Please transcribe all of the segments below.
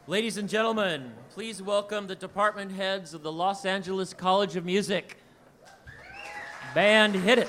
Ladies and gentlemen, please welcome the department heads of the Los Angeles College of Music. Band, hit it.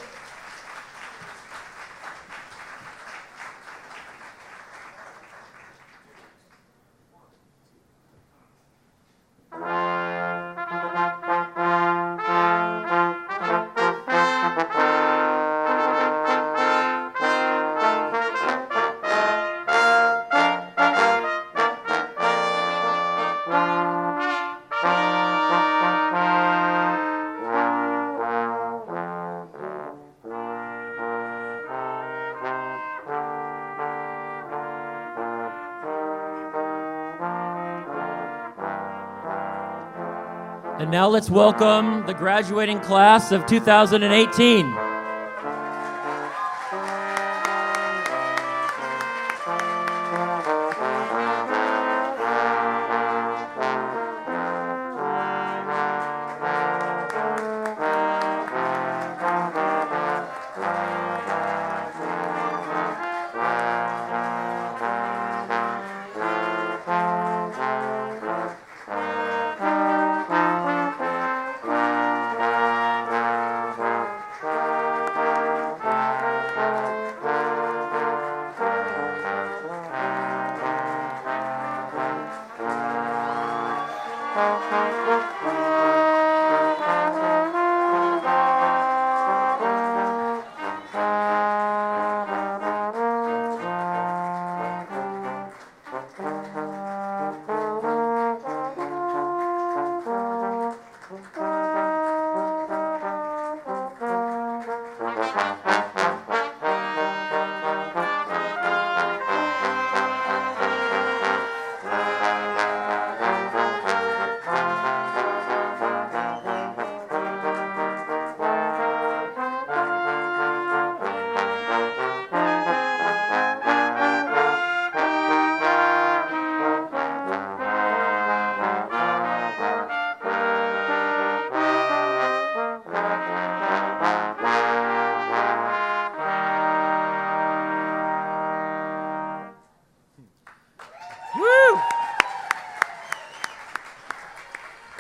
And now let's welcome the graduating class of 2018.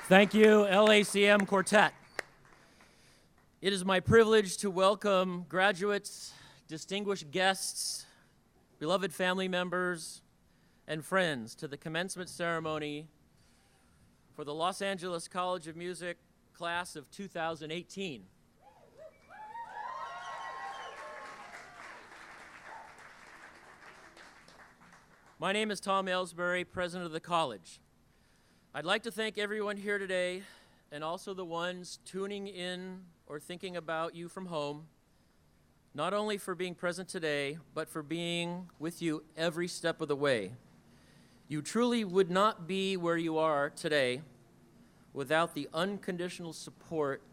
Thank you, LACM Quartet. It is my privilege to welcome graduates, distinguished guests, beloved family members, and friends to the commencement ceremony for the Los Angeles College of Music class of 2018. My name is Tom Aylesbury, president of the college. I'd like to thank everyone here today, and also the ones tuning in or thinking about you from home, not only for being present today, but for being with you every step of the way. You truly would not be where you are today without the unconditional support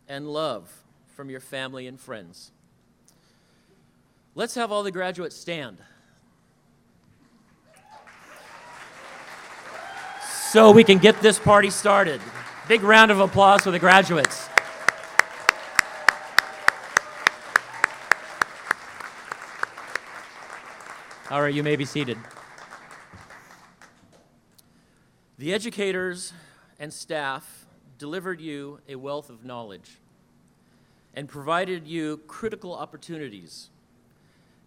and love from your family and friends. Let's have all the graduates stand, so we can get this party started. Big round of applause for the graduates. All right, you may be seated. The educators and staff delivered you a wealth of knowledge and provided you critical opportunities.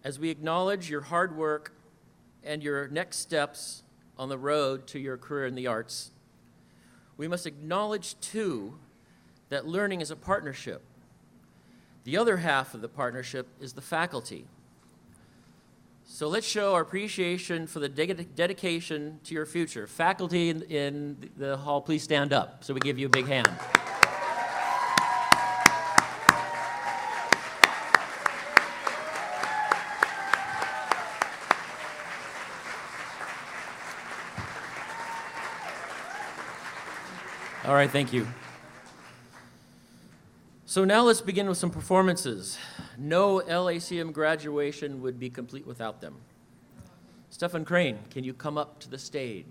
As we acknowledge your hard work and your next steps on the road to your career in the arts, we must acknowledge, too, that learning is a partnership. The other half of the partnership is the faculty. So let's show our appreciation for the dedication to your future. Faculty in the hall, please stand up so we give you a big hand. All right, thank you. So now let's begin with some performances. No LACM graduation would be complete without them. Stefan Crane, can you come up to the stage?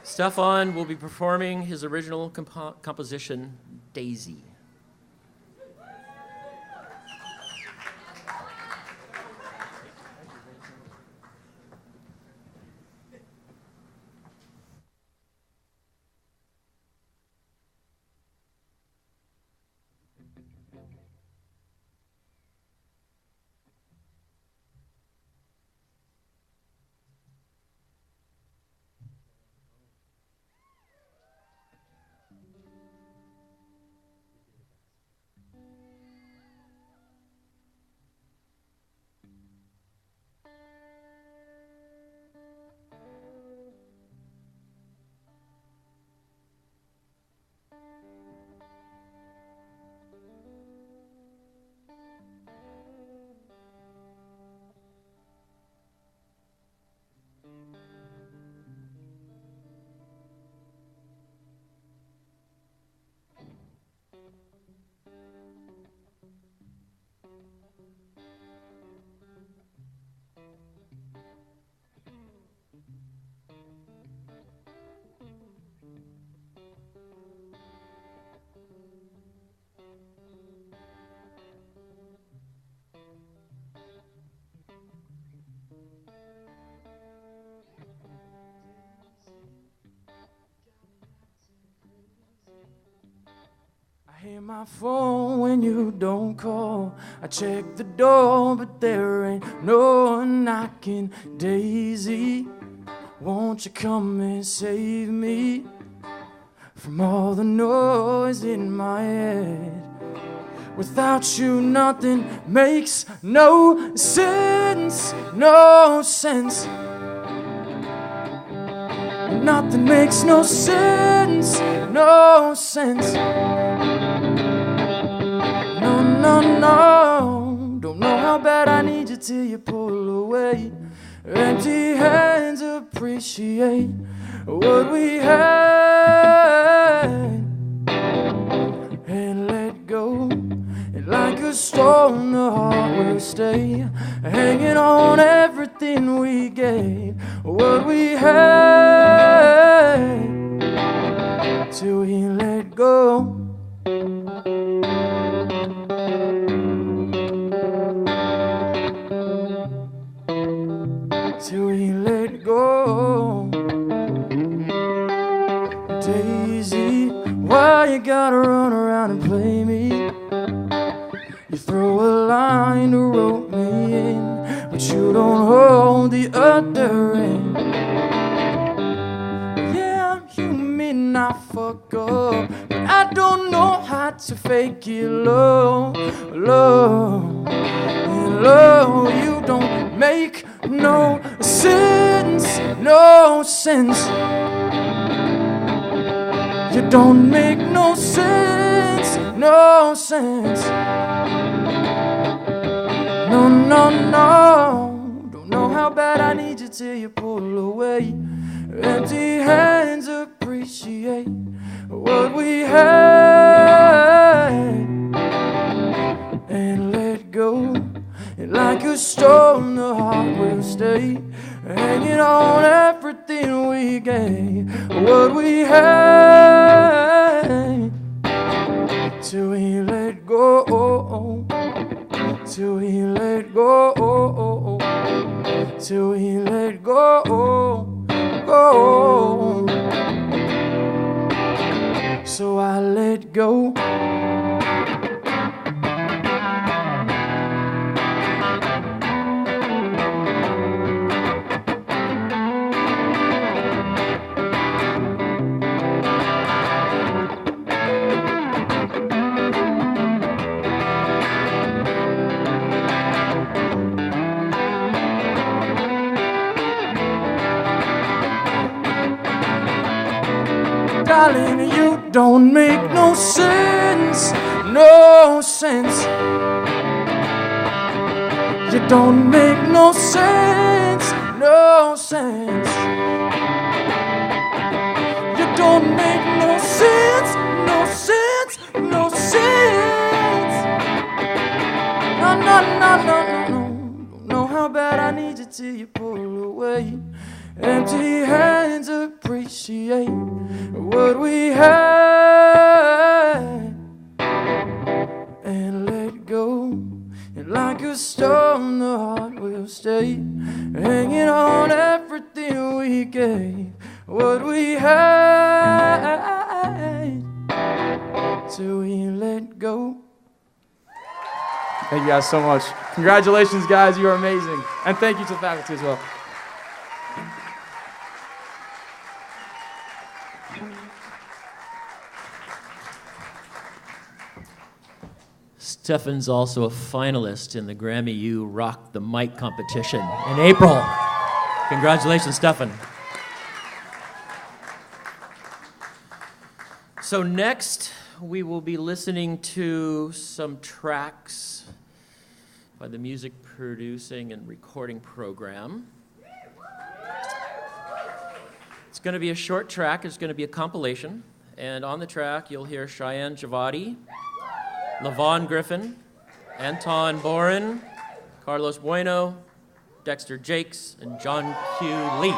Stefan will be performing his original composition, Daisy. I hear my phone when you don't call. I check the door, but there ain't no one knocking. Daisy, won't you come and save me from all the noise in my head? Without you, nothing makes no sense, no sense. Nothing makes no sense, no sense. No, no, no. Don't know how bad I need you till you pull away. Empty hands appreciate what we had and let go. And like a stone, the heart will stay hanging on everything we gave, what we had till we let go. Till we let go. Daisy, why you gotta run around and play me? You throw a line to rope me in, but you don't hold the other end. Yeah, I'm human, I fuck up, but I don't know how to fake it low, low, low. You don't make no sense, no sense. You don't make no sense, no sense. No, no, no. Don't know how bad I need you till you pull away. Empty hands appreciate what we had and let go. And like a stone, the heart will stay hanging on everything we gave, what we had till we let go. Till we let go, till we let go, go. So I let go. Darling, you don't make no sense, no sense. You don't make no sense, no sense. You don't make no sense, no sense, no sense. No, no, no, no, no, no. Don't know how bad I need you till you pull away. Empty hands appreciate what we had and let go. And like a stone, the heart will stay hanging on everything we gave, what we had till we let go. Thank you guys so much. Congratulations, guys. You are amazing. And thank you to the faculty as well. Stefan's also a finalist in the Grammy U Rock the Mic competition in April. Congratulations, Stefan. So next, we will be listening to some tracks by the music producing and recording program. It's going to be a short track. It's going to be a compilation. And on the track, you'll hear Cheyenne Javadi, Lavon Griffin, Anton Boren, Carlos Bueno, Dexter Jakes, and John Q. Lee.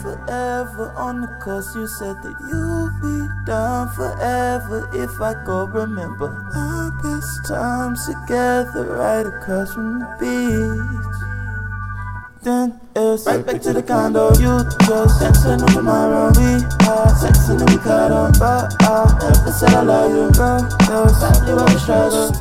Forever on the coast, you said that you'll be down forever if I go. Remember our best times together, right across from the beach. Then it's right back to the condo. You just dancing on tomorrow. We had sex and then we cut on, but I never said I love you. Girl, there's family where we struggle.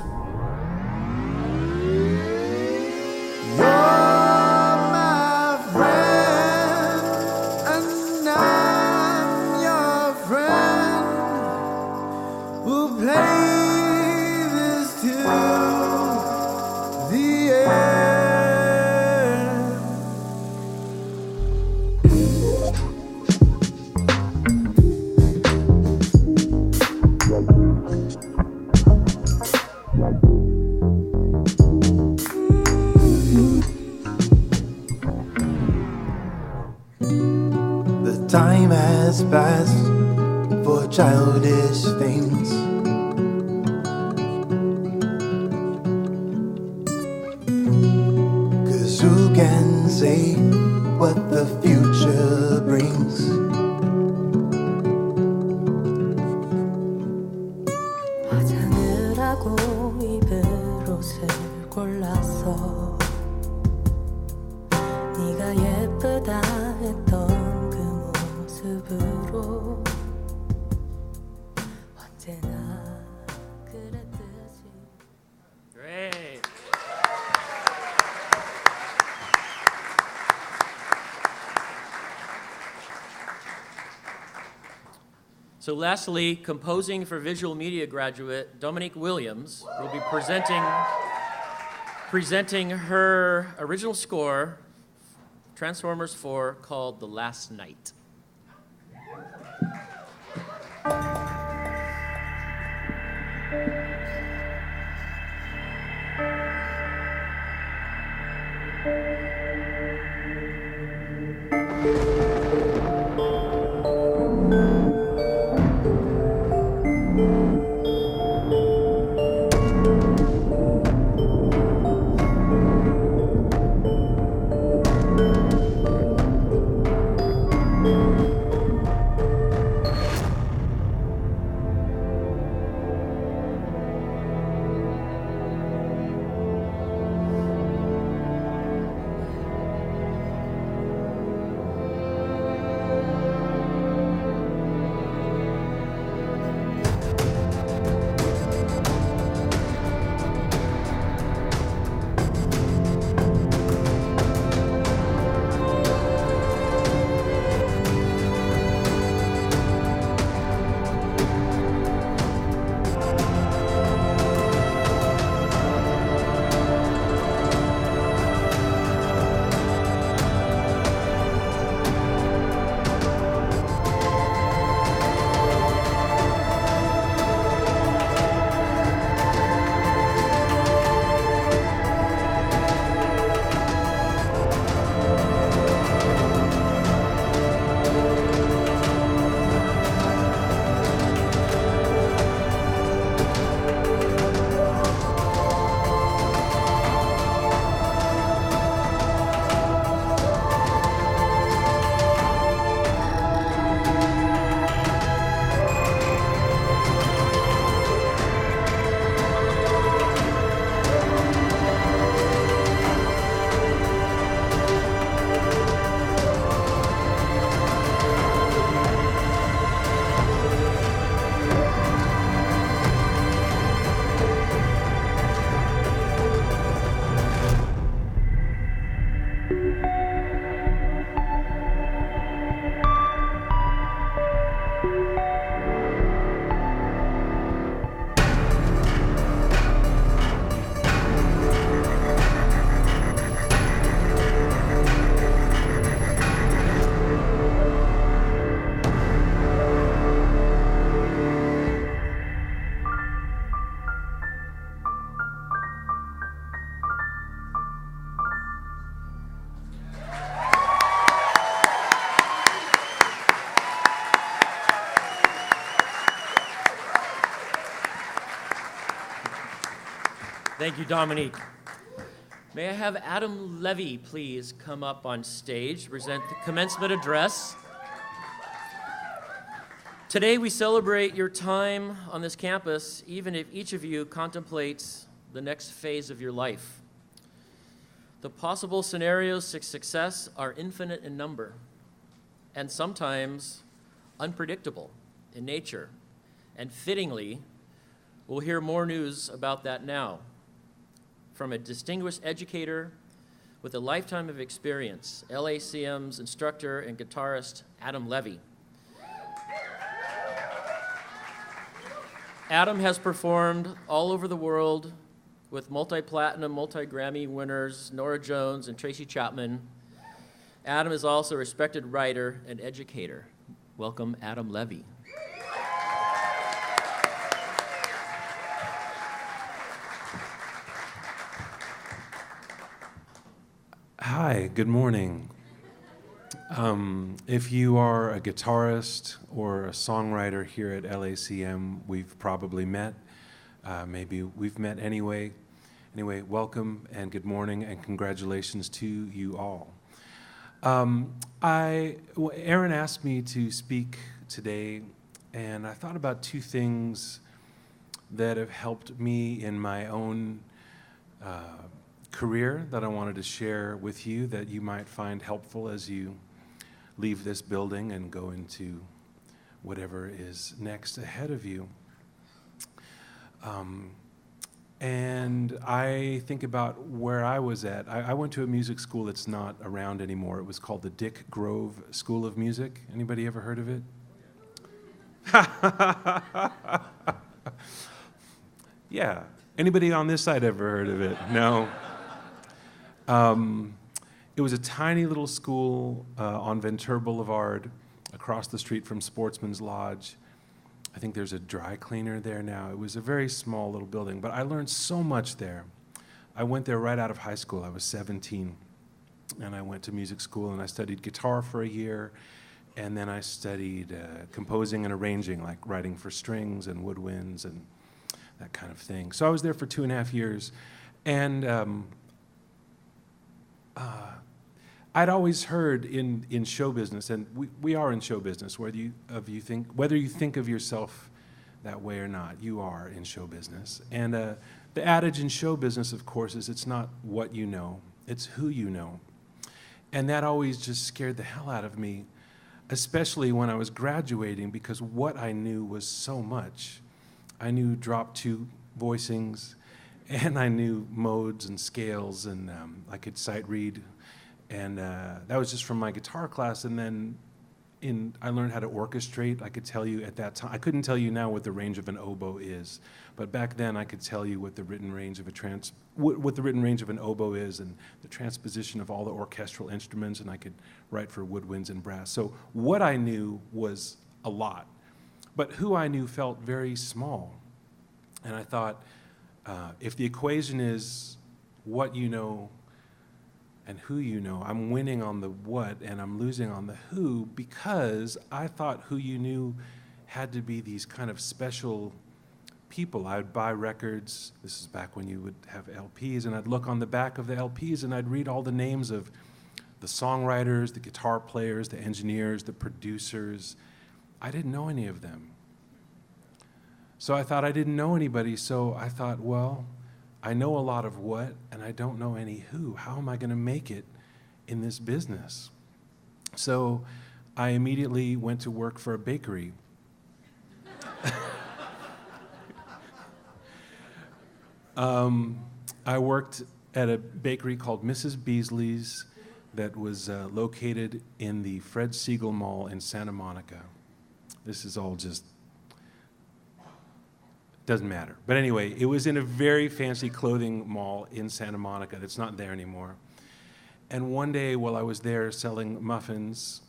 Time has passed for childish things. Cause who can say what the future brings? 화장을 하고 입을 옷을 골랐어. 네가 예쁘다 했던 모습으로 언제나 그랬듯이. Great. So lastly, composing for visual media graduate Dominique Williams will be presenting her original score, Transformers 4, called The Last Night. Thank you, Dominique. May I have Adam Levy please come up on stage to present the commencement address. Today we celebrate your time on this campus, even if each of you contemplates the next phase of your life. The possible scenarios to success are infinite in number and sometimes unpredictable in nature. And fittingly, we'll hear more news about that now from a distinguished educator with a lifetime of experience, LACM's instructor and guitarist, Adam Levy. Adam has performed all over the world with multi-platinum, multi-Grammy winners, Norah Jones and Tracy Chapman. Adam is also a respected writer and educator. Welcome, Adam Levy. Hi, good morning. If you are a guitarist or a songwriter here at LACM, we've probably met. Maybe we've met anyway. Anyway, welcome and good morning and congratulations to you all. Aaron asked me to speak today, and I thought about two things that have helped me in my own career that I wanted to share with you that you might find helpful as you leave this building and go into whatever is next ahead of you. And I think about where I was at. I went to a music school that's not around anymore. It was called the Dick Grove School of Music. Anybody ever heard of it? Yeah. Anybody on this side ever heard of it? No. It was a tiny little school on Ventura Boulevard across the street from Sportsman's Lodge. I think there's a dry cleaner there now. It was a very small little building, but I learned so much there. I went there right out of high school. I was 17, and I went to music school, and I studied guitar for a year, and then I studied composing and arranging, like writing for strings and woodwinds and that kind of thing. So I was there for 2.5 years, and I'd always heard in show business, and we are in show business, whether you think of yourself that way or not, you are in show business. And the adage in show business, of course, is it's not what you know, it's who you know. And that always just scared the hell out of me, especially when I was graduating, because what I knew was so much. I knew drop two voicings, and I knew modes and scales, and I could sight read. And that was just from my guitar class. And then I learned how to orchestrate. I could tell you at that time, I couldn't tell you now what the range of an oboe is, but back then I could tell you what the written range of an oboe is, and the transposition of all the orchestral instruments, and I could write for woodwinds and brass. So what I knew was a lot, but who I knew felt very small. And I thought, if the equation is what you know and who you know, I'm winning on the what and I'm losing on the who, because I thought who you knew had to be these kind of special people. I would buy records, this is back when you would have LPs, and I'd look on the back of the LPs and I'd read all the names of the songwriters, the guitar players, the engineers, the producers. I didn't know any of them. So I thought I didn't know anybody, so I thought, well, I know a lot of what, and I don't know any who. How am I going to make it in this business? So I immediately went to work for a bakery. I worked at a bakery called Mrs. Beasley's that was located in the Fred Siegel Mall in Santa Monica. This is all just doesn't matter. But anyway, it was in a very fancy clothing mall in Santa Monica that's not there anymore. And one day while I was there selling muffins,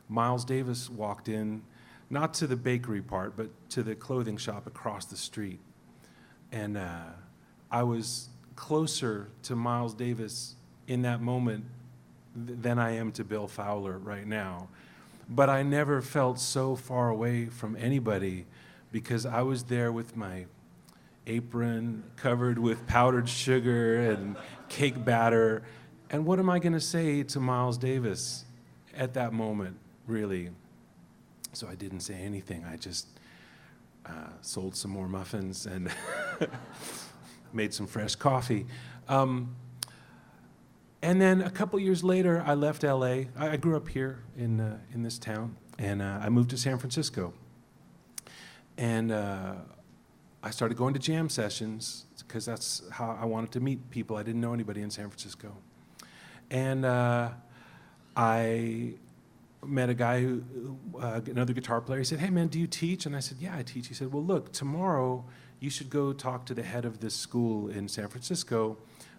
Miles Davis walked in, not to the bakery part, but to the clothing shop across the street. And I was closer to Miles Davis in that moment than I am to Bill Fowler right now. But I never felt so far away from anybody, because I was there with my apron covered with powdered sugar and cake batter. And what am I going to say to Miles Davis at that moment, really? So I didn't say anything. I just sold some more muffins and made some fresh coffee. And then a couple years later, I left LA. I grew up here in this town, and I moved to San Francisco. And I started going to jam sessions because that's how I wanted to meet people. I didn't know anybody in San Francisco. And I met a guy who, another guitar player. He said, "Hey man, do you teach?" And I said, "Yeah, I teach." He said, "Well, look, tomorrow you should go talk to the head of this school in San Francisco.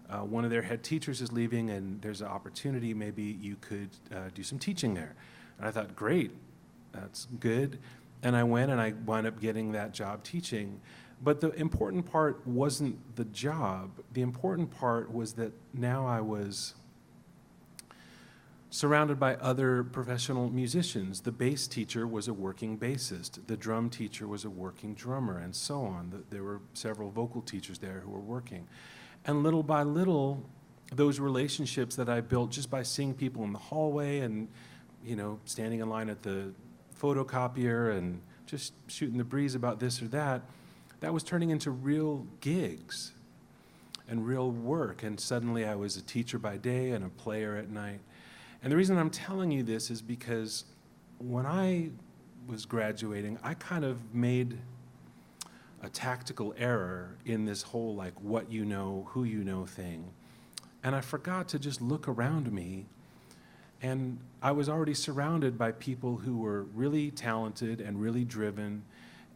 One of their head teachers is leaving, and there's an opportunity. Maybe you could do some teaching there." And I thought, great, that's good. And I went, and I wound up getting that job teaching. But the important part wasn't the job. The important part was that now I was surrounded by other professional musicians. The bass teacher was a working bassist. The drum teacher was a working drummer, and so on. There were several vocal teachers there who were working. And little by little, those relationships that I built just by seeing people in the hallway and, standing in line at the photocopier and just shooting the breeze about this or that, that was turning into real gigs and real work. And suddenly I was a teacher by day and a player at night. And the reason I'm telling you this is because when I was graduating, I kind of made a tactical error in this whole what you know, who you know thing. And I forgot to just look around me. And I was already surrounded by people who were really talented and really driven.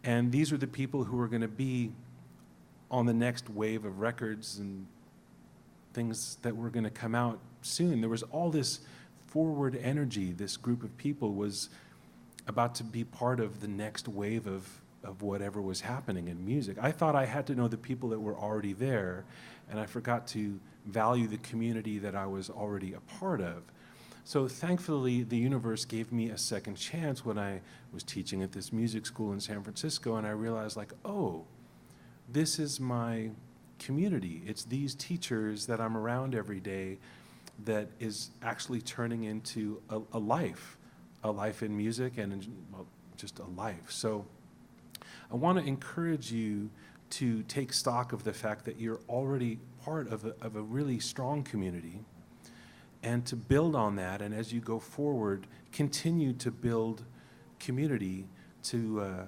And these were the people who were going to be on the next wave of records and things that were going to come out soon. There was all this forward energy. This group of people was about to be part of the next wave of whatever was happening in music. I thought I had to know the people that were already there, and I forgot to value the community that I was already a part of. So thankfully, the universe gave me a second chance when I was teaching at this music school in San Francisco, and I realized oh, this is my community. It's these teachers that I'm around every day that is actually turning into a life in music and just a life. So I want to encourage you to take stock of the fact that you're already part of a really strong community, and to build on that, and as you go forward, continue to build community to,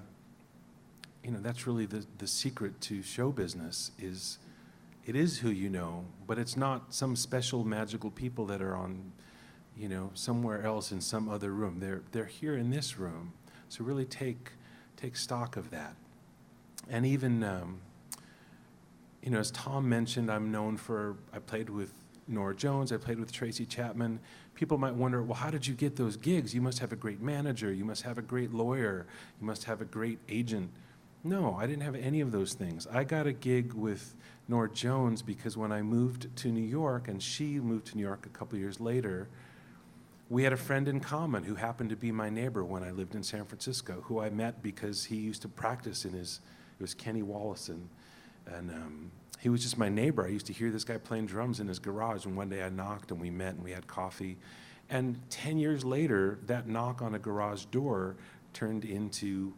that's really the secret to show business is it is who you know, but it's not some special magical people that are on, somewhere else in some other room. They're here in this room. So really take stock of that. And even, as Tom mentioned, I played with Nora Jones, I played with Tracy Chapman. People might wonder, well, how did you get those gigs? You must have a great manager, you must have a great lawyer, you must have a great agent. No, I didn't have any of those things. I got a gig with Nora Jones because when I moved to New York, and she moved to New York a couple years later, we had a friend in common who happened to be my neighbor when I lived in San Francisco, who I met because he used to practice it was Kenny Wallison, and he was just my neighbor. I used to hear this guy playing drums in his garage, and one day I knocked, and we met, and we had coffee. And 10 years later, that knock on a garage door turned into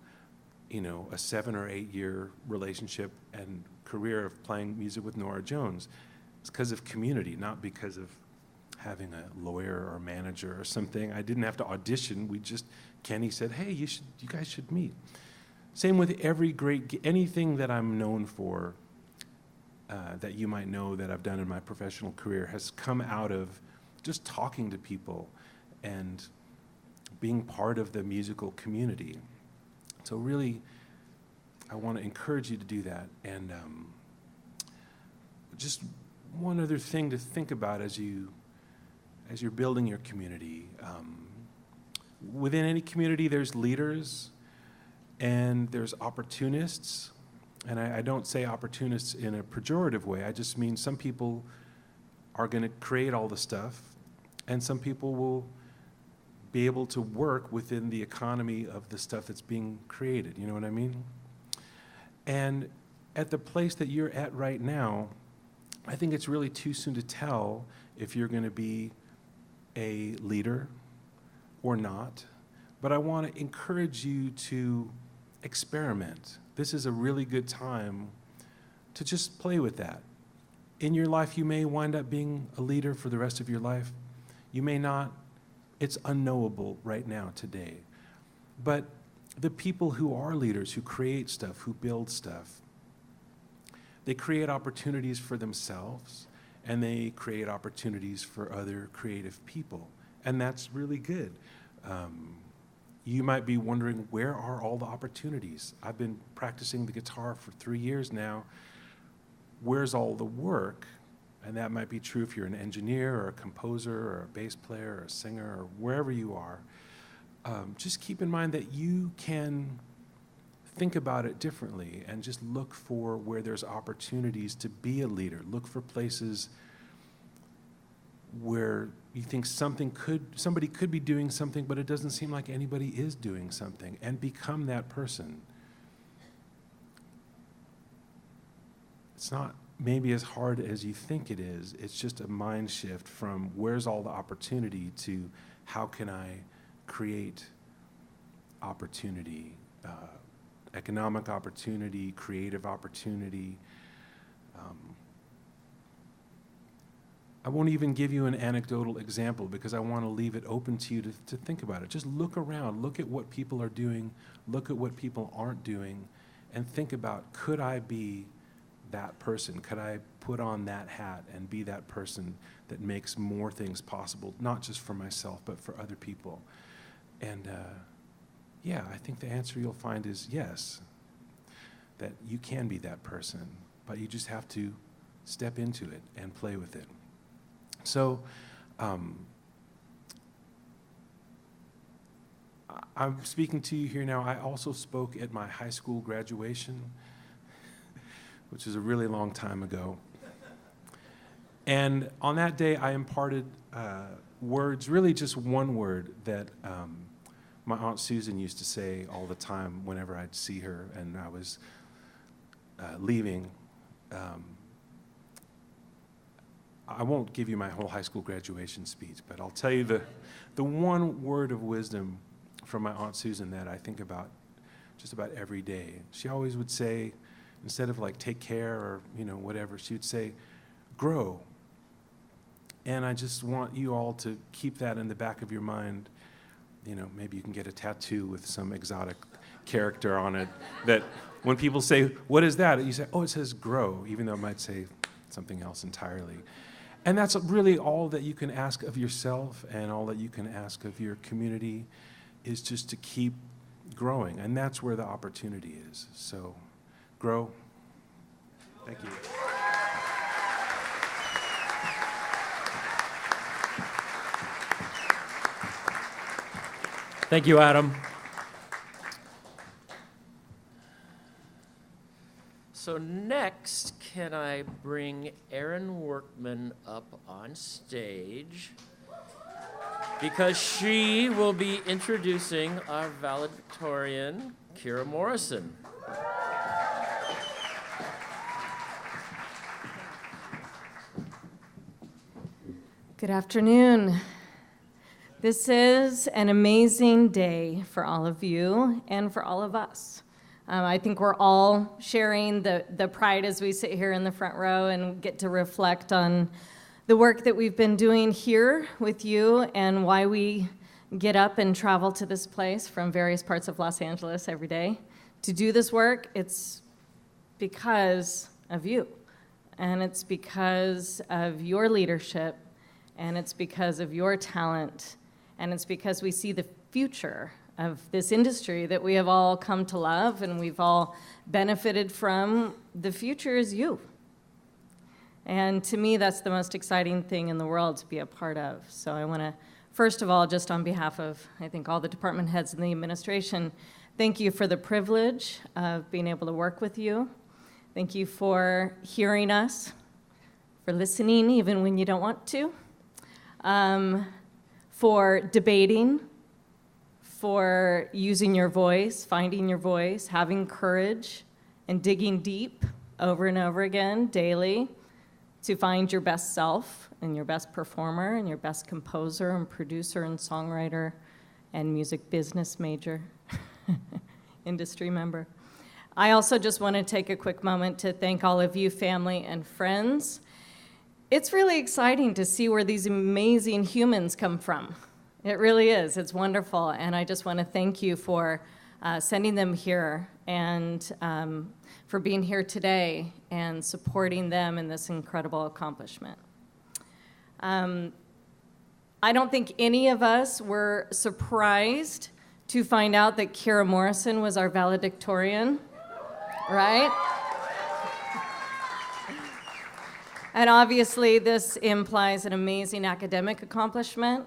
a 7 or 8 year relationship and career of playing music with Nora Jones. It's because of community, not because of having a lawyer or manager or something. I didn't have to audition. Kenny said, hey, you guys should meet. Same with anything that I'm known for, that you might know that I've done in my professional career has come out of just talking to people and being part of the musical community. So really, I want to encourage you to do that. And just one other thing to think about as you're building your community. Within any community, there's leaders and there's opportunists. And I don't say opportunists in a pejorative way. I just mean some people are going to create all the stuff, and some people will be able to work within the economy of the stuff that's being created. You know what I mean? And at the place that you're at right now, I think it's really too soon to tell if you're going to be a leader or not. But I want to encourage you to experiment. This is a really good time to just play with that. In your life, you may wind up being a leader for the rest of your life. You may not. It's unknowable right now, today. But the people who are leaders, who create stuff, who build stuff, they create opportunities for themselves, and they create opportunities for other creative people. And that's really good. You might be wondering, where are all the opportunities? I've been practicing the guitar for 3 years now. Where's all the work? And that might be true if you're an engineer or a composer or a bass player or a singer or wherever you are. Just keep in mind that you can think about it differently and just look for where there's opportunities to be a leader. Look for places where you think somebody could be doing something, but it doesn't seem like anybody is doing something, and become that person. It's not maybe as hard as you think it is. It's just a mind shift from where's all the opportunity to how can I create opportunity, economic opportunity, creative opportunity. I won't even give you an anecdotal example because I want to leave it open to you to think about it. Just look around, look at what people are doing, look at what people aren't doing, and think about, could I be that person? Could I put on that hat and be that person that makes more things possible, not just for myself, but for other people? And yeah, I think the answer you'll find is yes, that you can be that person, but you just have to step into it and play with it. So I'm speaking to you here now. I also spoke at my high school graduation, which is a really long time ago. And on that day, I imparted words, really just one word that my Aunt Susan used to say all the time whenever I'd see her and I was leaving. I won't give you my whole high school graduation speech, but I'll tell you the one word of wisdom from my Aunt Susan that I think about just about every day. She always would say, instead of like take care or whatever, she would say, grow. And I just want you all to keep that in the back of your mind. Maybe you can get a tattoo with some exotic character on it that when people say, what is that? You say, oh, it says grow, even though it might say something else entirely. And that's really all that you can ask of yourself, and all that you can ask of your community is just to keep growing. And that's where the opportunity is. So grow. Thank you. Thank you, Adam. So next, can I bring Erin Workman up on stage? Because she will be introducing our valedictorian, Kyra Morrison. Good afternoon. This is an amazing day for all of you and for all of us. I think we're all sharing the pride as we sit here in the front row and get to reflect on the work that we've been doing here with you and why we get up and travel to this place from various parts of Los Angeles every day to do this work. It's because of you, and it's because of your leadership, and it's because of your talent, and it's because we see the future of this industry that we have all come to love and we've all benefited from. The future is you. And to me, that's the most exciting thing in the world to be a part of. So I want to, first of all, just on behalf of, I think, all the department heads in the administration, thank you for the privilege of being able to work with you. Thank you for hearing us, for listening even when you don't want to, for debating, for using your voice, finding your voice, having courage, and digging deep over and over again, daily, to find your best self and your best performer and your best composer and producer and songwriter and music business major, industry member. I also just want to take a quick moment to thank all of you, family and friends. It's really exciting to see where these amazing humans come from. It really is. It's wonderful. And I just want to thank you for sending them here and for being here today and supporting them in this incredible accomplishment. I don't think any of us were surprised to find out that Kyra Morrison was our valedictorian, right? And obviously, this implies an amazing academic accomplishment.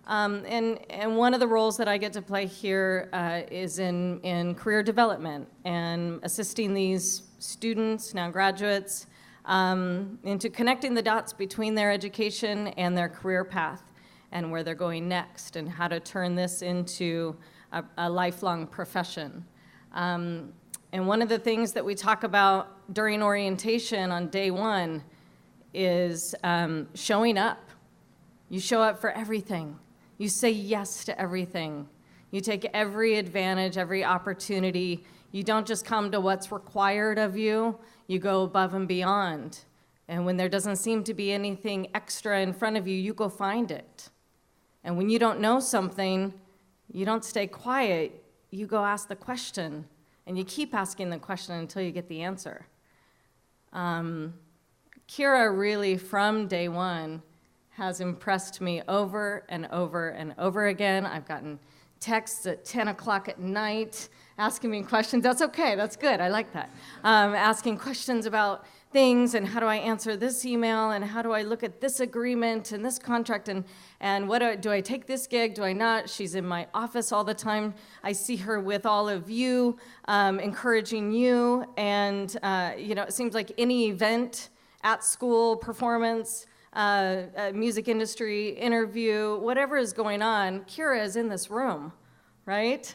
And one of the roles that I get to play here is in career development and assisting these students, now graduates, into connecting the dots between their education and their career path and where they're going next and how to turn this into a lifelong profession. And one of the things that we talk about during orientation on day one is showing up. You show up for everything. You say yes to everything. You take every advantage, every opportunity. You don't just come to what's required of you. You go above and beyond. And when there doesn't seem to be anything extra in front of you, you go find it. And when you don't know something, you don't stay quiet. You go ask the question. And you keep asking the question until you get the answer. Kyra really, from day one, has impressed me over and over and over again. I've gotten texts at 10 o'clock at night asking me questions. That's okay, that's good, I like that. Asking questions about things and how do I answer this email and how do I look at this agreement and this contract and what do I take this gig, do I not? She's in my office all the time. I see her with all of you, encouraging you, and it seems like any event at school, performance, music industry, interview, whatever is going on, Kyra is in this room, right?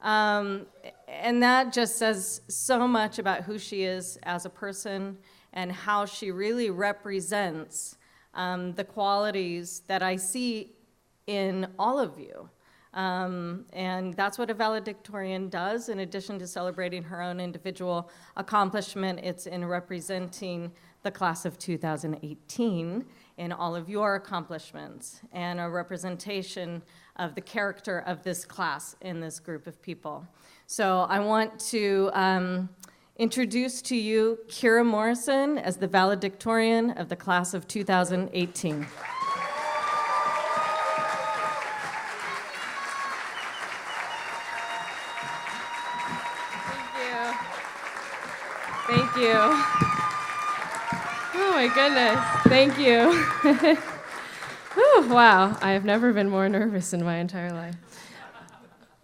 And that just says so much about who she is as a person and how she really represents the qualities that I see in all of you. And that's what a valedictorian does. In addition to celebrating her own individual accomplishment, it's in representing the class of 2018 in all of your accomplishments and a representation of the character of this class in this group of people. So I want to introduce to you Kyra Morrison as the valedictorian of the class of 2018. Thank you. Oh my goodness, thank you. Whew, wow, I have never been more nervous in my entire life.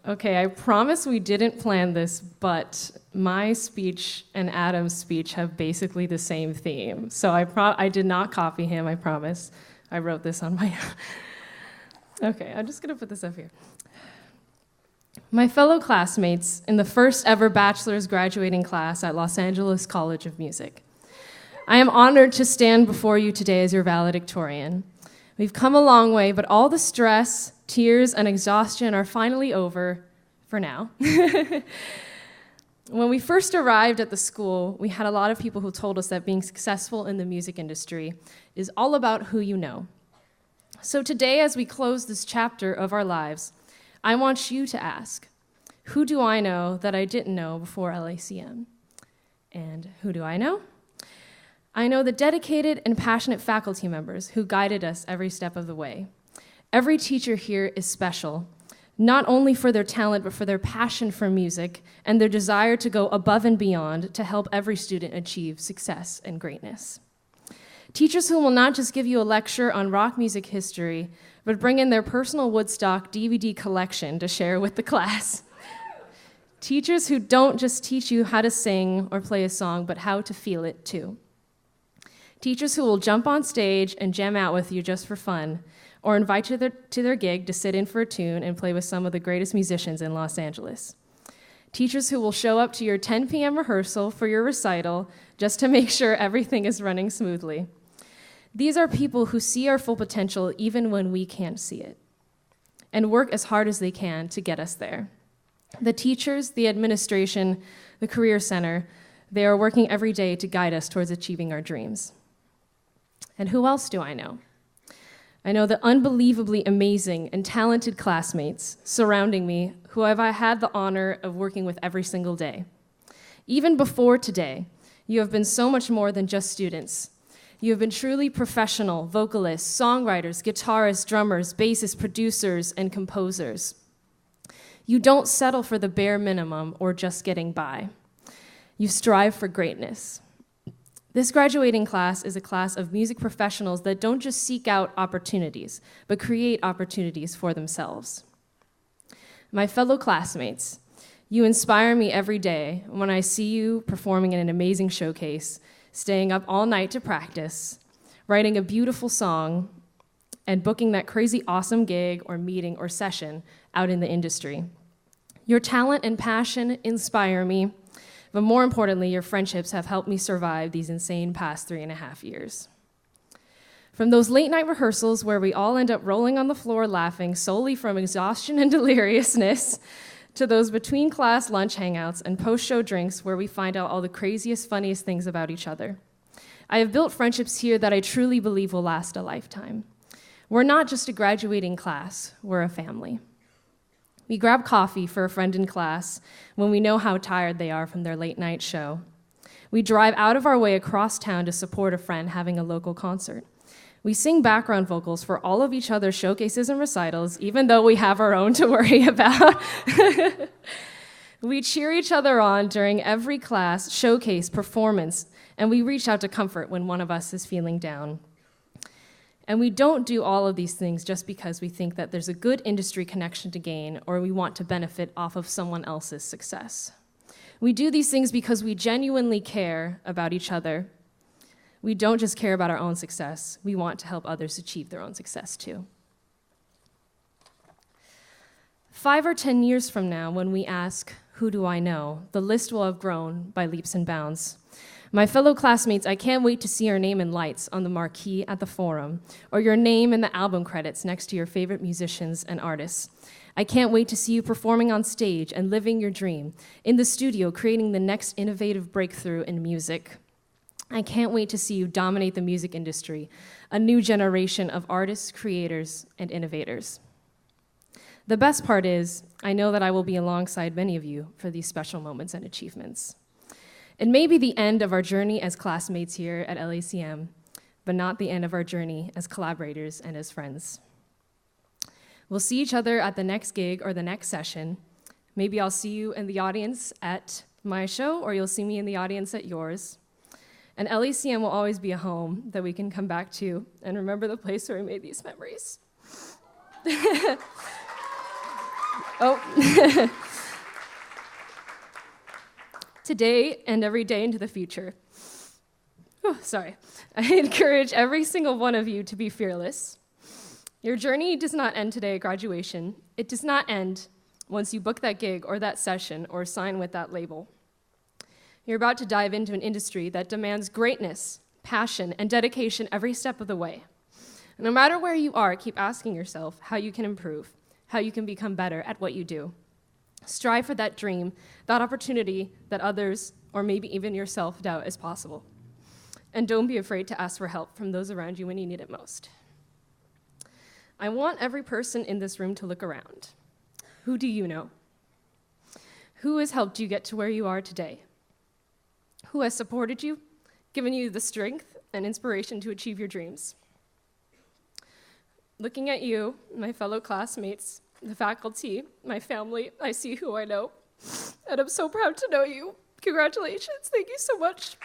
Okay, I promise we didn't plan this, but my speech and Adam's speech have basically the same theme. So I did not copy him, I promise. I wrote this on my own. Okay, I'm just gonna put this up here. My fellow classmates in the first ever bachelor's graduating class at Los Angeles College of Music, I am honored to stand before you today as your valedictorian. We've come a long way, but all the stress, tears, and exhaustion are finally over, for now. When we first arrived at the school, we had a lot of people who told us that being successful in the music industry is all about who you know. So today, as we close this chapter of our lives, I want you to ask, who do I know that I didn't know before LACM? And who do I know? I know the dedicated and passionate faculty members who guided us every step of the way. Every teacher here is special, not only for their talent, but for their passion for music and their desire to go above and beyond to help every student achieve success and greatness. Teachers who will not just give you a lecture on rock music history, but bring in their personal Woodstock DVD collection to share with the class. Teachers who don't just teach you how to sing or play a song, but how to feel it too. Teachers who will jump on stage and jam out with you just for fun, or invite you to their gig to sit in for a tune and play with some of the greatest musicians in Los Angeles. Teachers who will show up to your 10 p.m. rehearsal for your recital just to make sure everything is running smoothly. These are people who see our full potential even when we can't see it, and work as hard as they can to get us there. The teachers, the administration, the Career Center, they are working every day to guide us towards achieving our dreams. And who else do I know? I know the unbelievably amazing and talented classmates surrounding me who I've had the honor of working with every single day. Even before today, you have been so much more than just students. You have been truly professional vocalists, songwriters, guitarists, drummers, bassists, producers, and composers. You don't settle for the bare minimum or just getting by. You strive for greatness. This graduating class is a class of music professionals that don't just seek out opportunities, but create opportunities for themselves. My fellow classmates, you inspire me every day when I see you performing in an amazing showcase, staying up all night to practice, writing a beautiful song, and booking that crazy awesome gig or meeting or session out in the industry. Your talent and passion inspire me, but more importantly, your friendships have helped me survive these insane past 3.5 years. From those late night rehearsals where we all end up rolling on the floor laughing solely from exhaustion and deliriousness, to those between class lunch hangouts and post-show drinks where we find out all the craziest, funniest things about each other. I have built friendships here that I truly believe will last a lifetime. We're not just a graduating class, we're a family. We grab coffee for a friend in class when we know how tired they are from their late night show. We drive out of our way across town to support a friend having a local concert. We sing background vocals for all of each other's showcases and recitals, even though we have our own to worry about. We cheer each other on during every class, showcase, performance, and we reach out to comfort when one of us is feeling down. And we don't do all of these things just because we think that there's a good industry connection to gain or we want to benefit off of someone else's success. We do these things because we genuinely care about each other. We don't just care about our own success. We want to help others achieve their own success too. 5 or 10 years from now, when we ask, who do I know? The list will have grown by leaps and bounds. My fellow classmates, I can't wait to see your name in lights on the marquee at the forum, or your name in the album credits next to your favorite musicians and artists. I can't wait to see you performing on stage and living your dream, in the studio creating the next innovative breakthrough in music. I can't wait to see you dominate the music industry, a new generation of artists, creators, and innovators. The best part is, I know that I will be alongside many of you for these special moments and achievements. It may be the end of our journey as classmates here at LACM, but not the end of our journey as collaborators and as friends. We'll see each other at the next gig or the next session. Maybe I'll see you in the audience at my show, or you'll see me in the audience at yours. And LACM will always be a home that we can come back to and remember the place where we made these memories. Oh. Today and every day into the future. Oh, sorry. I encourage every single one of you to be fearless. Your journey does not end today at graduation. It does not end once you book that gig or that session or sign with that label. You're about to dive into an industry that demands greatness, passion, and dedication every step of the way. No matter where you are, keep asking yourself how you can improve, how you can become better at what you do. Strive for that dream, that opportunity that others, or maybe even yourself, doubt is possible. And don't be afraid to ask for help from those around you when you need it most. I want every person in this room to look around. Who do you know? Who has helped you get to where you are today? Who has supported you, given you the strength and inspiration to achieve your dreams? Looking at you, my fellow classmates, the faculty, my family, I see who I know, and I'm so proud to know you. Congratulations, thank you so much.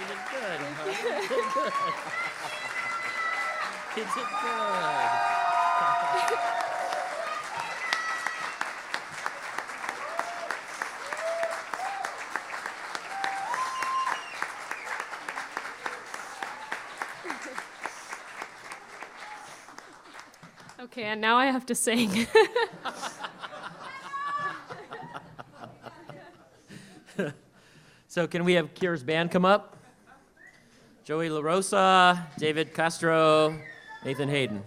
You did good, huh? You did good. You did good. Okay, and now I have to sing. So can we have Kyra's band come up? Joey LaRosa, David Castro, Nathan Hayden.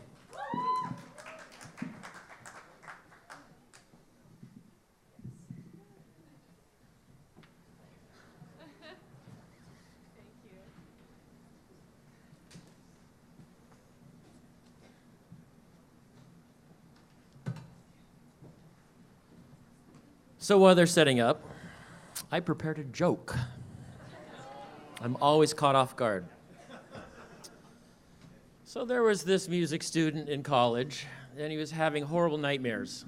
So while they're setting up, I prepared a joke. I'm always caught off guard. So there was this music student in college, and he was having horrible nightmares.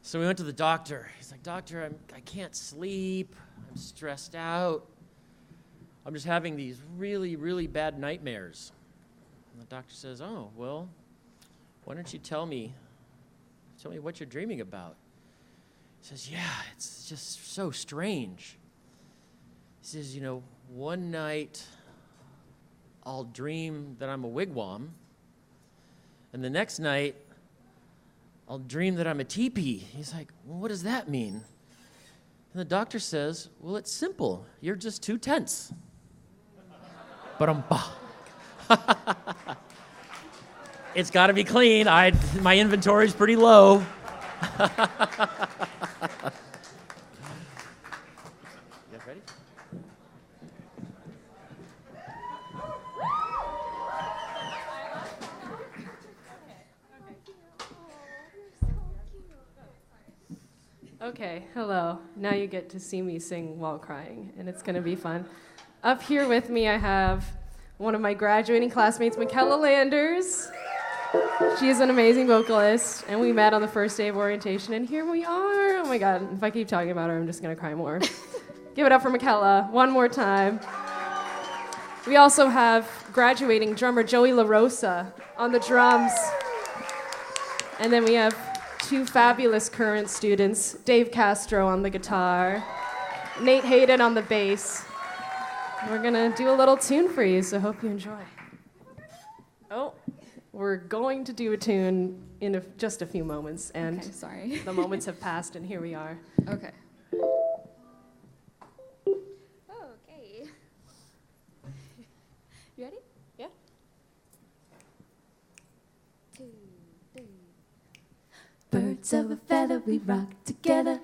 So we went to the doctor. He's like, "Doctor, I can't sleep. I'm stressed out. I'm just having these really, really bad nightmares." And the doctor says, "Oh, well, why don't you tell me what you're dreaming about?" He says, "Yeah, it's just so strange." He says, "One night I'll dream that I'm a wigwam, and the next night I'll dream that I'm a teepee." He's like, "Well, what does that mean?" And the doctor says, "Well, it's simple. You're just too tense." Ba-dum-ba. It's got to be clean. My inventory's pretty low. You guys ready? Okay, hello. Now you get to see me sing while crying, and it's going to be fun. Up here with me, I have one of my graduating classmates, Michaela Landers. She is an amazing vocalist, and we met on the first day of orientation, and here we are. Oh my God, if I keep talking about her, I'm just going to cry more. Give it up for Michaela one more time. We also have graduating drummer Joey LaRosa on the drums. And then we have two fabulous current students, Dave Castro on the guitar, Nate Hayden on the bass. We're gonna do a little tune for you, so hope you enjoy. Oh, we're going to do a tune in just a few moments, and okay, sorry. The moments have passed, and here we are. Okay. Okay. You ready? Yeah. 2, 3. Birds of a feather, we rock together.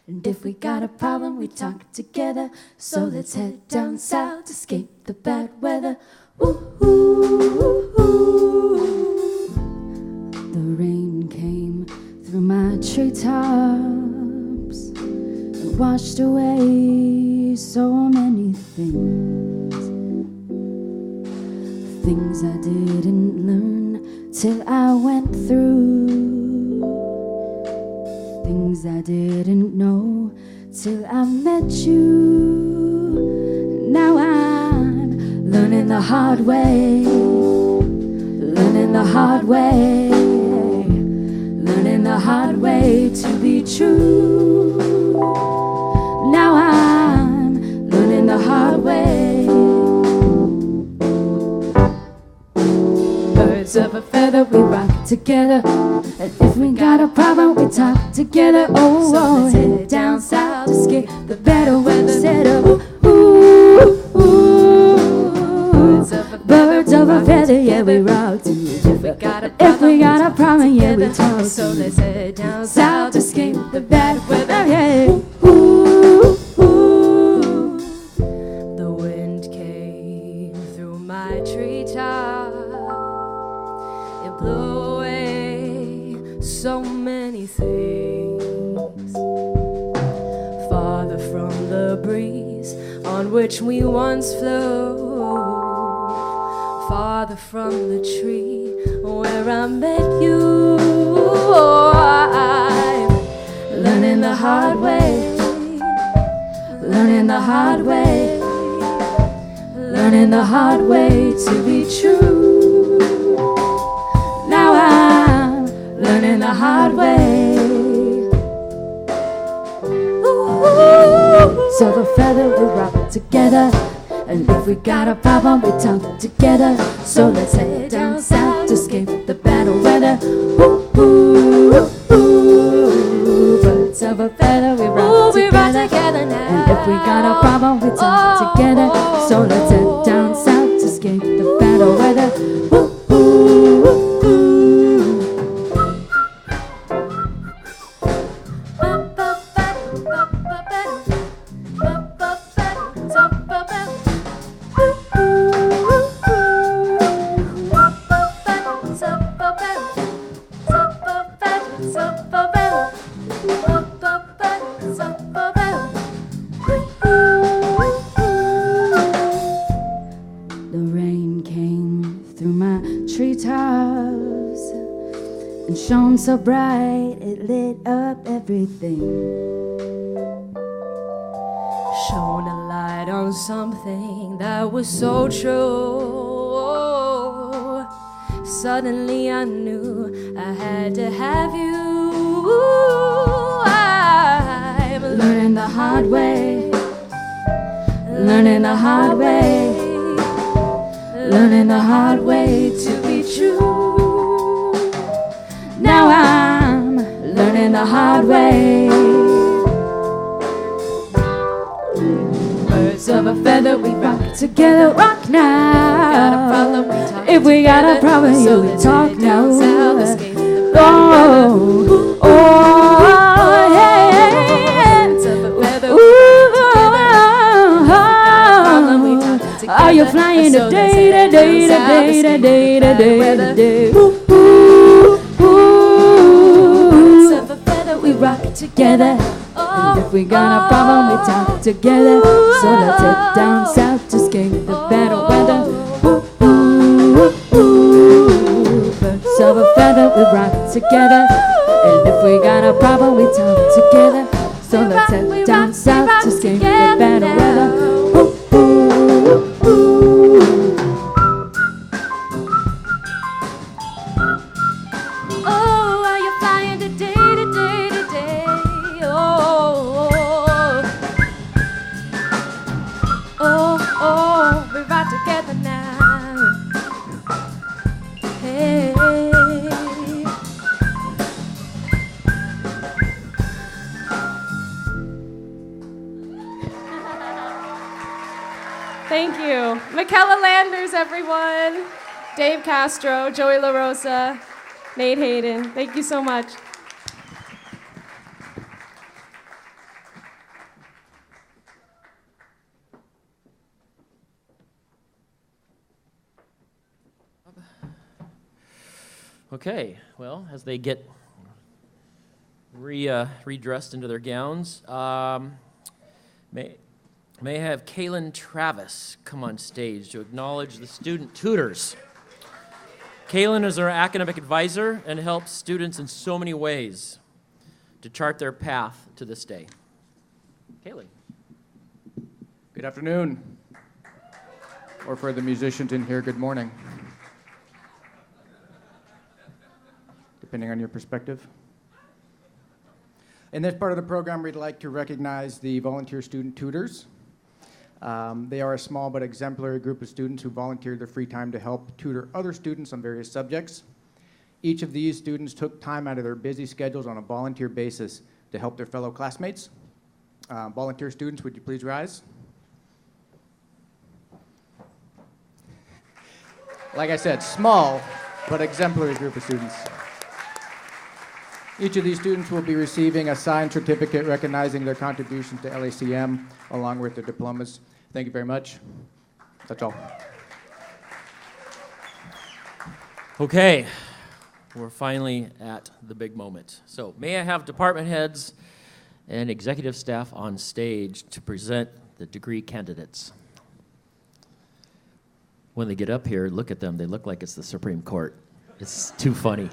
And if we got a problem, we talk together. So let's head down south, escape the bad weather. Ooh, ooh, ooh. The rain came through my treetops and washed away so many things. Things I didn't learn till I went through. Things I didn't know till I met you. Now I'm learning the hard way, learning the hard way, learning the hard way to be true. Now I'm learning the hard way. Birds of a feather, we rock together. And if we got a problem, we talk together. Oh, so let's head down south, escape the better weather. Said, ooh, ooh, ooh. Birds of a feather, yeah, we rock together. If we got a problem, yeah, we talk. So let's head down south, escape the bad weather. Yeah, ooh, ooh. The wind came through my treetop. It blew away so many things, farther from the breeze on which we once flew, farther from the tree where I met you. Oh, I'm learning the hard way, learning the hard way, learning the hard way to be true. Now I'm learning the hard way. Ooh, so the feather we rock together. And if we got a problem, we talk together. So let's head down south to escape the battle. got a problem, we talk together. So let's head down south to escape the better weather. Ooh, ooh, ooh, ooh. The rain came through my treetops and shone so bright it lit up everything. Shone a light on something that was so true. Suddenly I knew I had to have you. I'm Learning the hard way, learning the hard way, learning the hard way to be true. Now I'm learning the hard way. Birds of a feather, we rock together, rock now. If we got a problem, here we talk now. Oh, oh, yeah. Ooh, are you flying today, today, today, today, today, today? Ooh, ooh, ooh. Birds of a feather, we rock together. And if we got a problem, we talk together. So let's head down south to escape the better weather. Ooh, ooh, ooh, ooh. Birds of a feather, we rock together. And if we got a problem, we talk together. So let's head down south to escape the better weather. Ooh, ooh, ooh, ooh. Oh, are you flying today, today, today? Oh, oh, oh, we're right together now. Hey. Thank you. Michaela Landers, everyone. Dave Castro, Joey LaRosa, Nate Hayden. Thank you so much. Okay, well, as they get redressed into their gowns, may I have Kaylin Travis come on stage to acknowledge the student tutors. Kaylin is our academic advisor and helps students in so many ways to chart their path to this day. Kaylin. Good afternoon. Or for the musicians in here, good morning. Depending on your perspective. In this part of the program, we'd like to recognize the volunteer student tutors. They are a small but exemplary group of students who volunteer their free time to help tutor other students on various subjects. Each of these students took time out of their busy schedules on a volunteer basis to help their fellow classmates. Volunteer students, would you please rise? Like I said, small but exemplary group of students. Each of these students will be receiving a signed certificate recognizing their contribution to LACM along with their diplomas. Thank you very much. That's all. Okay, we're finally at the big moment. So may I have department heads and executive staff on stage to present the degree candidates. When they get up here, look at them. They look like it's the Supreme Court. It's too funny.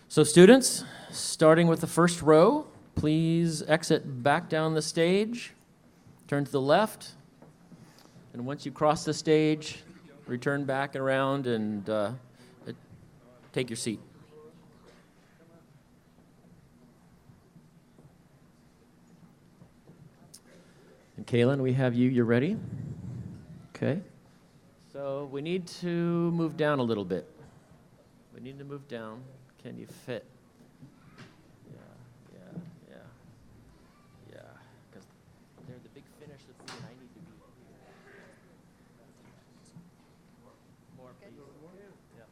So students, starting with the first row, please exit back down the stage, turn to the left, and once you cross the stage, return back around and take your seat. And Kaylin, we have you. You're ready? Okay. So we need to move down a little bit. We need to move down. Can you fit? Yeah. Because they're the big finish of me, and I need to be here. More, please. Yeah.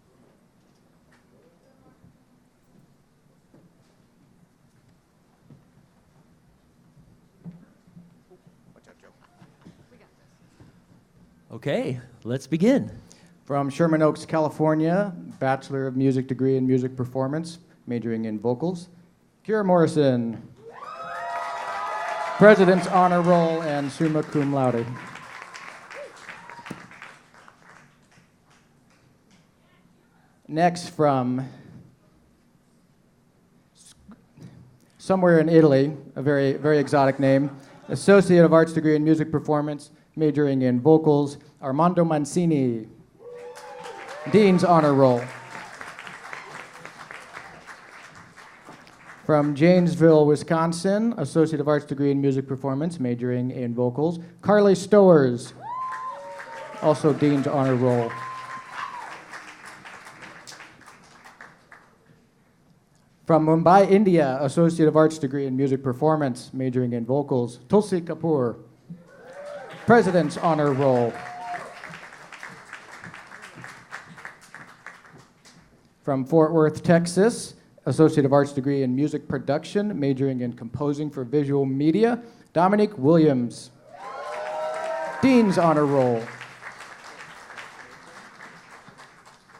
Okay, let's begin. From Sherman Oaks, California, Bachelor of Music degree in Music Performance, majoring in vocals, Kyra Morrison. President's Honor Roll and summa cum laude. Next, from somewhere in Italy, a very, very exotic name, Associate of Arts degree in Music Performance, majoring in vocals, Armando Mancini. Dean's Honor Roll. From Janesville, Wisconsin, Associate of Arts degree in Music Performance, majoring in vocals, Carly Stowers. Also Dean's Honor Roll. From Mumbai, India, Associate of Arts degree in Music Performance, majoring in vocals, Tulsi Kapoor. President's Honor Roll. From Fort Worth, Texas, Associate of Arts degree in Music Production, majoring in Composing for Visual Media, Dominique Williams. Dean's Honor Roll.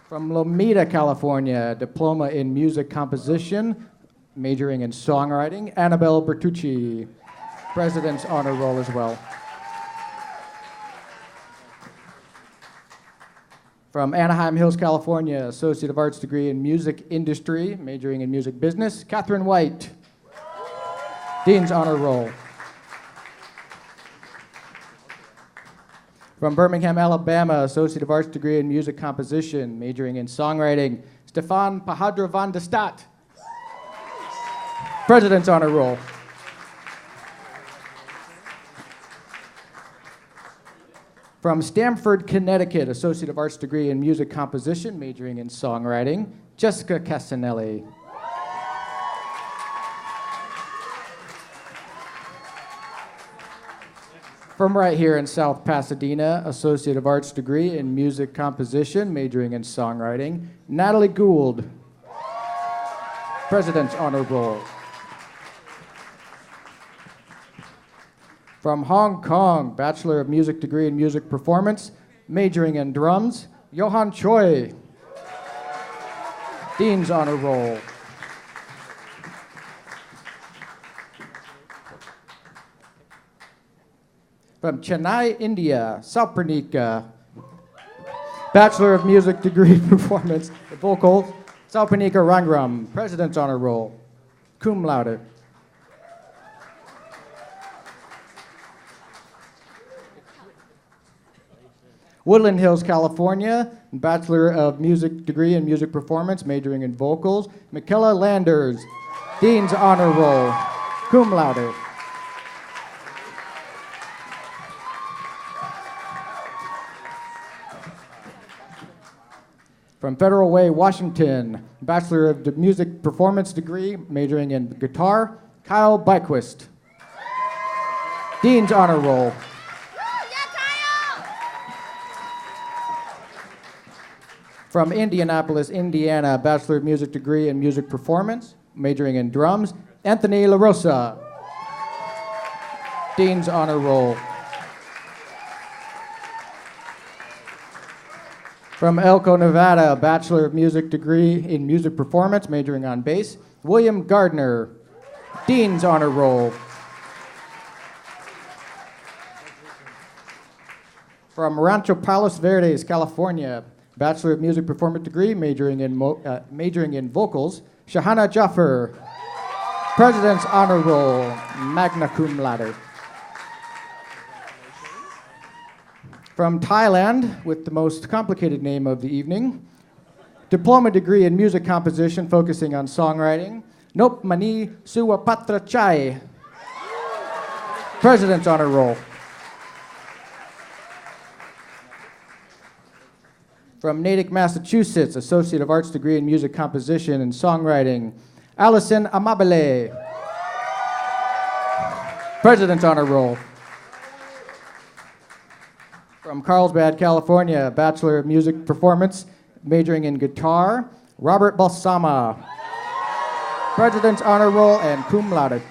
From Lomita, California, Diploma in Music Composition, majoring in Songwriting, Annabelle Bertucci. President's Honor Roll as well. From Anaheim Hills, California, Associate of Arts degree in Music Industry, majoring in Music Business, Catherine White. Dean's Honor Roll. From Birmingham, Alabama, Associate of Arts degree in Music Composition, majoring in Songwriting, Stefan Pahadra van de Stad. President's Honor Roll. From Stamford, Connecticut, Associate of Arts degree in Music Composition, majoring in Songwriting, Jessica Castanelli. From right here in South Pasadena, Associate of Arts degree in Music Composition, majoring in Songwriting, Natalie Gould. President's Honor Roll. From Hong Kong, Bachelor of Music degree in Music Performance, majoring in drums, Johan Choi. Dean's Honor Roll. From Chennai, India, Saupernika, Bachelor of Music degree Performance, vocals, Saupernika Rangram. President's Honor Roll, cum laude. Woodland Hills, California, Bachelor of Music degree in Music Performance, majoring in vocals, Michaela Landers. Dean's Honor Roll, cum laude. From Federal Way, Washington, Bachelor of Music Performance degree, majoring in guitar, Kyle Byquist. Dean's Honor Roll. From Indianapolis, Indiana, Bachelor of Music degree in Music Performance, majoring in drums, Anthony LaRosa. Dean's Honor Roll. From Elko, Nevada, Bachelor of Music degree in Music Performance, majoring on bass, William Gardner. Dean's Honor Roll. From Rancho Palos Verdes, California, Bachelor of Music Performance degree, majoring in vocals, Shahana Jaffer. President's Honor Roll, magna cum laude. From Thailand, with the most complicated name of the evening, Diploma degree in Music Composition, focusing on songwriting, Nop Mani Suwapatra Chai. President's Honor Roll. From Natick, Massachusetts, Associate of Arts degree in Music Composition and Songwriting, Allison Amabile. President's Honor Roll. From Carlsbad, California, Bachelor of Music Performance, majoring in guitar, Robert Balsama. President's Honor Roll and cum laude.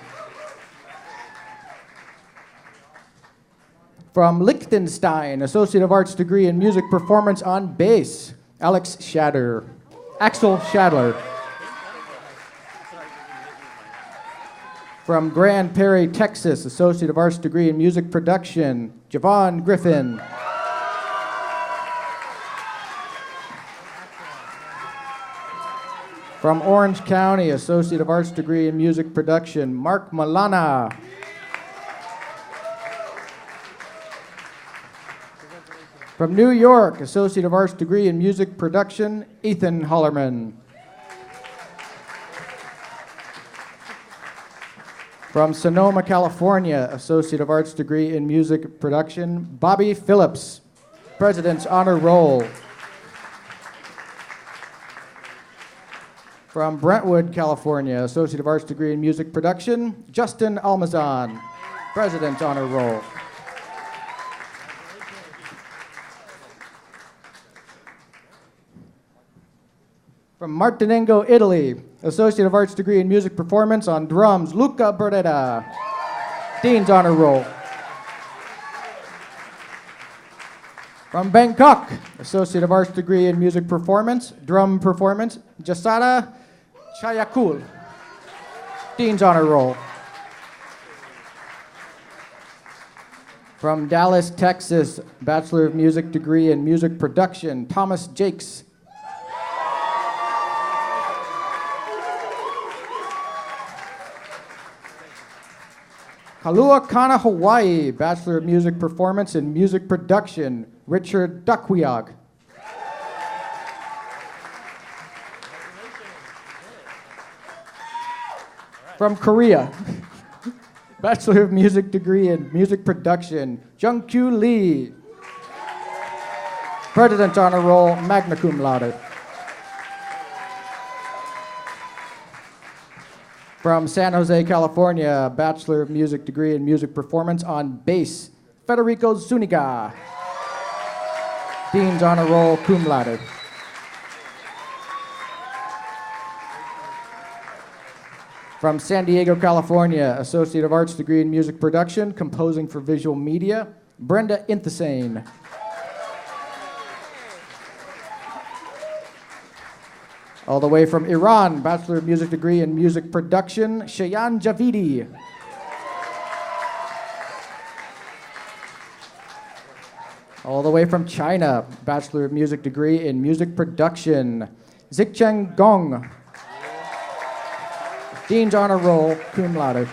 From Liechtenstein, Associate of Arts degree in Music Performance on bass, Axel Shadler. From Grand Prairie, Texas, Associate of Arts degree in Music Production, Javon Griffin. From Orange County, Associate of Arts degree in Music Production, Mark Malana. From New York, Associate of Arts degree in Music Production, Ethan Hollerman. From Sonoma, California, Associate of Arts degree in Music Production, Bobby Phillips. President's Honor Roll. From Brentwood, California, Associate of Arts degree in Music Production, Justin Almazan. President's Honor Roll. From Martinengo, Italy, Associate of Arts degree in Music Performance on drums, Luca Beretta. Dean's Honor Roll. From Bangkok, Associate of Arts degree in Music Performance, drum performance, Jasada Chayakul. Dean's Honor Roll. From Dallas, Texas, Bachelor of Music degree in Music Production, Thomas Jakes. Kaluakana, Hawaii, Bachelor of Music Performance in Music Production, Richard Duckwiag. From Korea, Bachelor of Music degree in Music Production, Jungkyu Lee. President's Honor Roll, magna cum laude. From San Jose, California, Bachelor of Music degree in Music Performance on bass, Federico Zuniga. Dean's Honor Roll, cum laude. From San Diego, California, Associate of Arts degree in Music Production, composing for visual media, Brenda Inthasane. All the way from Iran, Bachelor of Music degree in Music Production, Shayan Javidi. All the way from China, Bachelor of Music degree in Music Production, Zikcheng Gong. Dean's Honor Roll, cum laude.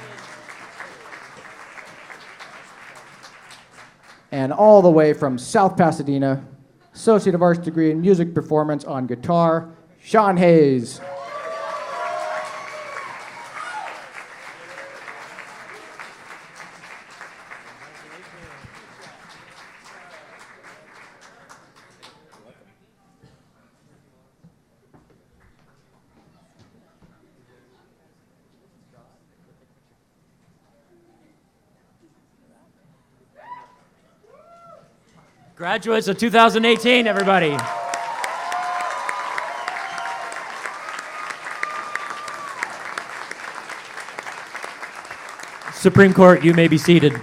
And all the way from South Pasadena, Associate of Arts degree in Music Performance on guitar, Sean Hayes. Graduates of 2018, everybody. Supreme Court, you may be seated.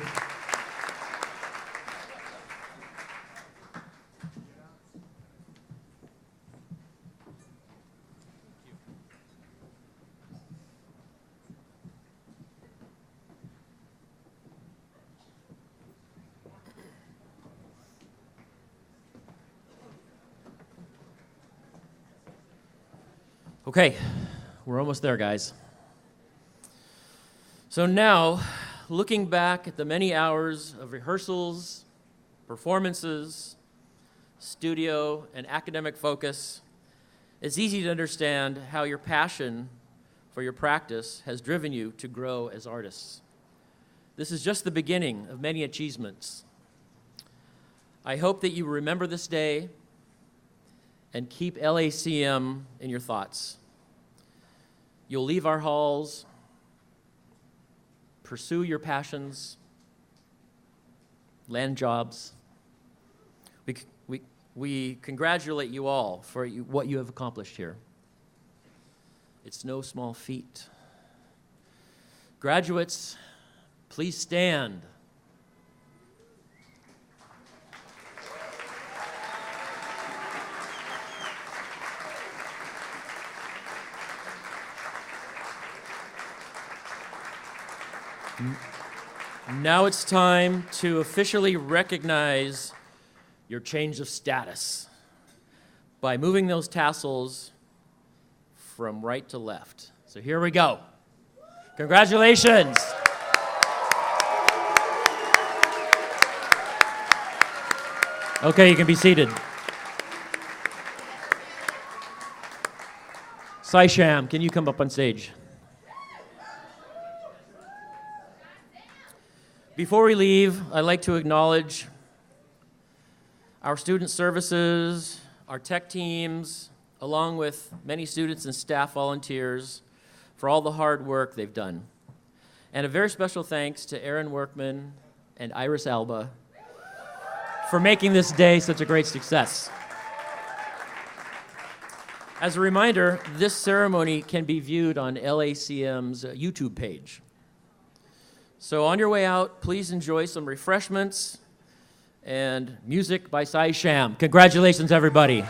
Okay, we're almost there, guys. So now, looking back at the many hours of rehearsals, performances, studio, and academic focus, it's easy to understand how your passion for your practice has driven you to grow as artists. This is just the beginning of many achievements. I hope that you remember this day and keep LACM in your thoughts. You'll leave our halls, pursue your passions, land jobs. We congratulate you all for what you have accomplished here. It's no small feat. Graduates, please stand. Now it's time to officially recognize your change of status by moving those tassels from right to left. So here we go. Congratulations. Okay, you can be seated. Saisham, can you come up on stage? Before we leave, I'd like to acknowledge our student services, our tech teams, along with many students and staff volunteers for all the hard work they've done. And a very special thanks to Aaron Workman and Iris Alba for making this day such a great success. As a reminder, this ceremony can be viewed on LACM's YouTube page. So on your way out, please enjoy some refreshments and music by Sai Sham. Congratulations, everybody.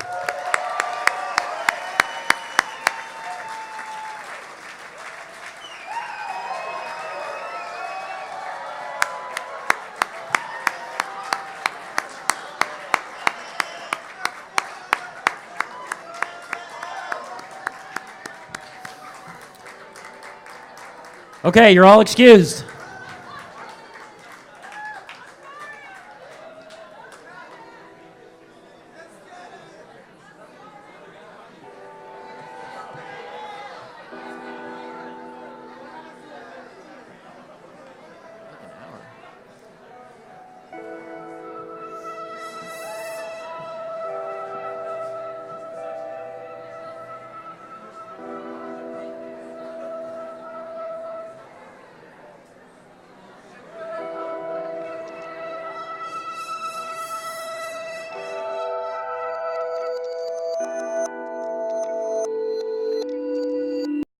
Okay, you're all excused.